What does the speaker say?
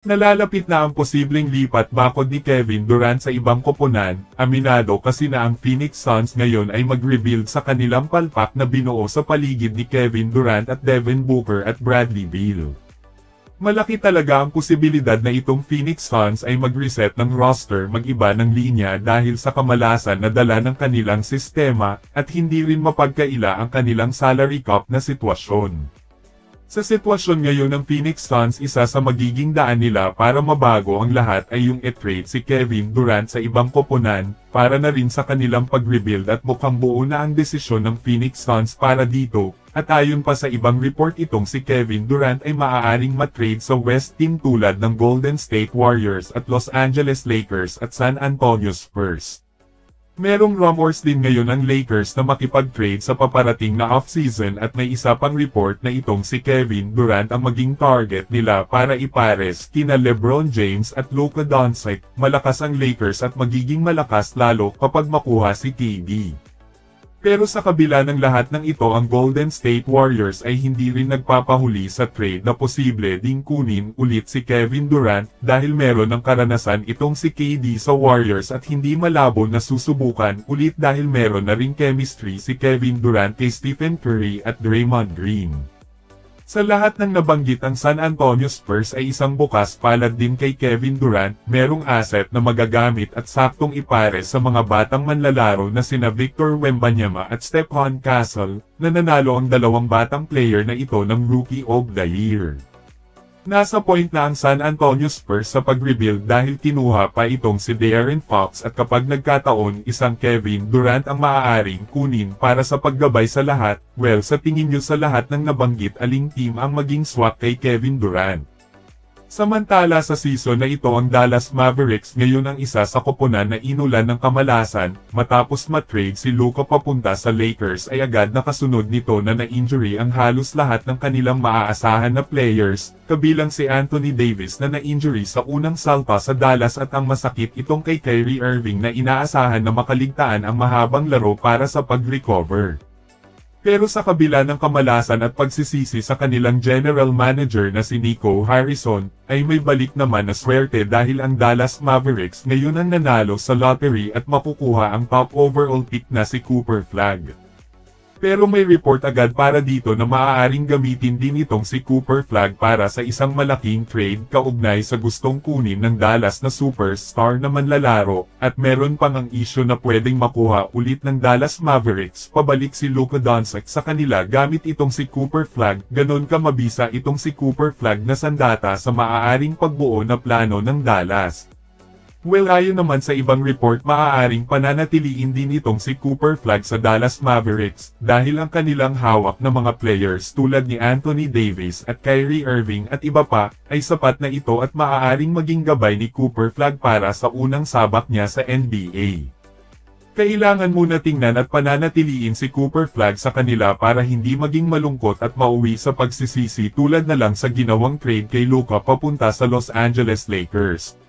Nalalapit na ang posibleng lipat bakod ni Kevin Durant sa ibang koponan, aminado kasi na ang Phoenix Suns ngayon ay mag-rebuild sa kanilang palpak na binuo sa paligid ni Kevin Durant at Devin Booker at Bradley Beal. Malaki talaga ang posibilidad na itong Phoenix Suns ay mag-reset ng roster mag-iba ng linya dahil sa kamalasan na dala ng kanilang sistema at hindi rin mapagkaila ang kanilang salary cap na sitwasyon. Sa sitwasyon ngayon ng Phoenix Suns, isa sa magiging daan nila para mabago ang lahat ay yung i-trade si Kevin Durant sa ibang koponan, para na rin sa kanilang pag-rebuild at mukhang buo na ang desisyon ng Phoenix Suns para dito, at ayon pa sa ibang report itong si Kevin Durant ay maaaring matrade sa West team tulad ng Golden State Warriors at Los Angeles Lakers at San Antonio Spurs. Merong rumors din ngayon ang Lakers na makipag-trade sa paparating na off-season at may isa pang report na itong si Kevin Durant ang maging target nila para ipares kina LeBron James at Luka Doncic. Malakas ang Lakers at magiging malakas lalo kapag makuha si KD. Pero sa kabila ng lahat ng ito, ang Golden State Warriors ay hindi rin nagpapahuli sa trade na posible ding kunin ulit si Kevin Durant dahil meron ng karanasan itong si KD sa Warriors at hindi malabo na susubukan ulit dahil meron na ring chemistry si Kevin Durant kay Stephen Curry at Draymond Green. Sa lahat ng nabanggit, ang San Antonio Spurs ay isang bukas palad din kay Kevin Durant, merong asset na magagamit at saktong ipares sa mga batang manlalaro na sina Victor Wembanyama at Stephon Castle, na nanalo ang dalawang batang player na ito ng Rookie of the Year. Nasa point na ang San Antonio Spurs sa pag-rebuild dahil kinuha pa itong si De'Aaron Fox at kapag nagkataon isang Kevin Durant ang maaaring kunin para sa paggabay sa lahat, well sa tingin nyo sa lahat ng nabanggit aling team ang maging swak kay Kevin Durant? Samantala sa season na ito ang Dallas Mavericks ngayon ang isa sa koponan na inulan ng kamalasan, matapos matrade si Luka papunta sa Lakers ay agad nakasunod nito na na-injury ang halos lahat ng kanilang maaasahan na players, kabilang si Anthony Davis na na-injury sa unang salpa sa Dallas at ang masakit itong kay Kyrie Irving na inaasahan na makaligtaan ang mahabang laro para sa pag-recover. Pero sa kabila ng kamalasan at pagsisisi sa kanilang general manager na si Nico Harrison, ay may balik naman na swerte dahil ang Dallas Mavericks ngayon ang nanalo sa lottery at makukuha ang top overall pick na si Cooper Flagg. Pero may report agad para dito na maaaring gamitin din itong si Cooper Flagg para sa isang malaking trade kaugnay sa gustong kunin ng Dallas na superstar na manlalaro, at meron pang ang issue na pwedeng makuha ulit ng Dallas Mavericks pabalik si Luka Doncic sa kanila gamit itong si Cooper Flagg. Ganon ka mabisa itong si Cooper Flagg na sandata sa maaaring pagbuo na plano ng Dallas. Well, ayon naman sa ibang report, maaaring pananatiliin din itong si Cooper Flagg sa Dallas Mavericks dahil ang kanilang hawak na mga players tulad ni Anthony Davis at Kyrie Irving at iba pa ay sapat na ito at maaaring maging gabay ni Cooper Flagg para sa unang sabak niya sa NBA. Kailangan muna tingnan at pananatiliin si Cooper Flagg sa kanila para hindi maging malungkot at mauwi sa pagsisisi tulad na lang sa ginawang trade kay Luka papunta sa Los Angeles Lakers.